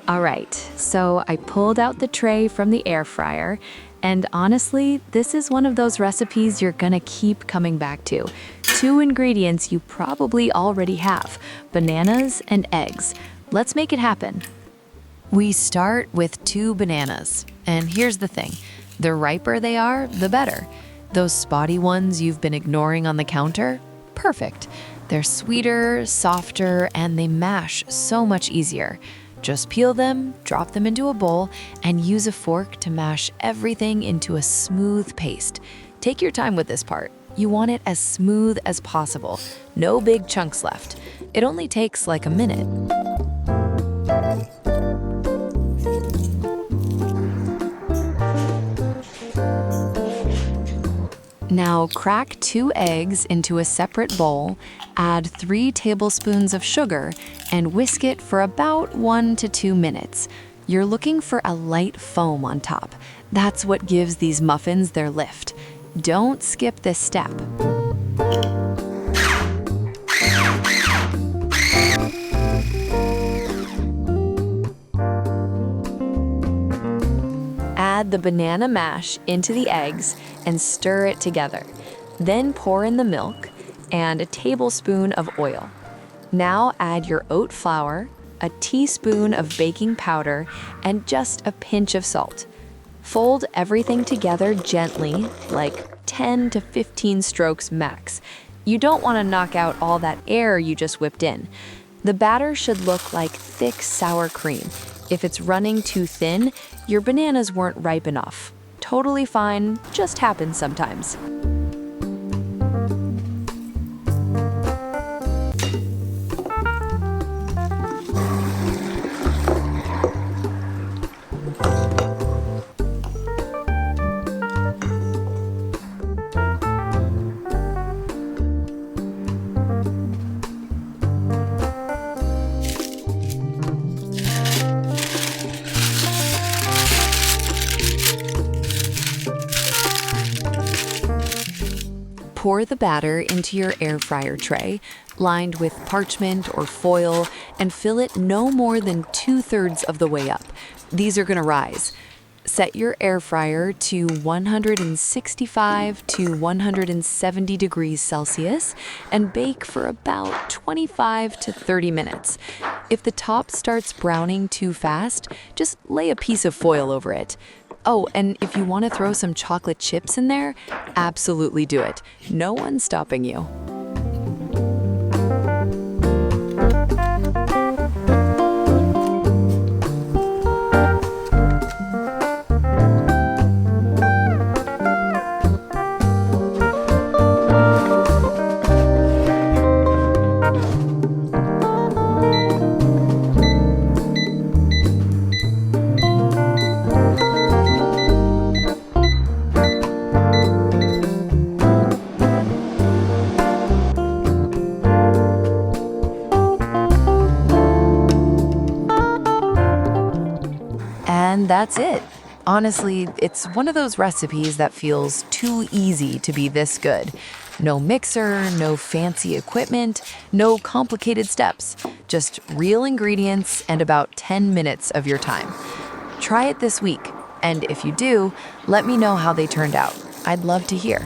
All right, so I pulled out the tray from the air fryer, and honestly, this is one of those recipes you're gonna keep coming back to. Two ingredients you probably already have, bananas and eggs. Let's make it happen. We start with 2 bananas, and here's the thing. The riper they are, the better. Those spotty ones you've been ignoring on the counter? Perfect. They're sweeter, softer, and they mash so much easier. Just peel them, drop them into a bowl, and use a fork to mash everything into a smooth paste. Take your time with this part. You want it as smooth as possible. No big chunks left. It only takes like a minute. Now crack 2 eggs into a separate bowl, add 3 tablespoons of sugar, and whisk it for about 1 to 2 minutes. You're looking for a light foam on top. That's what gives these muffins their lift. Don't skip this step. Add the banana mash into the eggs and stir it together. Then pour in the milk and a tablespoon of oil. Now add your oat flour, a teaspoon of baking powder, and just a pinch of salt. Fold everything together gently, like 10 to 15 strokes max. You don't want to knock out all that air you just whipped in. The batter should look like thick sour cream. If it's running too thin, your bananas weren't ripe enough. Totally fine, just happens sometimes. Pour the batter into your air fryer tray, lined with parchment or foil, and fill it no more than 2/3 of the way up. These are gonna rise. Set your air fryer to 165 to 170 degrees Celsius and bake for about 25 to 30 minutes. If the top starts browning too fast, just lay a piece of foil over it. Oh, and if you want to throw some chocolate chips in there, absolutely do it. No one's stopping you. And that's it. Honestly, it's one of those recipes that feels too easy to be this good. No mixer, no fancy equipment, no complicated steps. Just real ingredients and about 10 minutes of your time. Try it this week, and if you do, let me know how they turned out. I'd love to hear.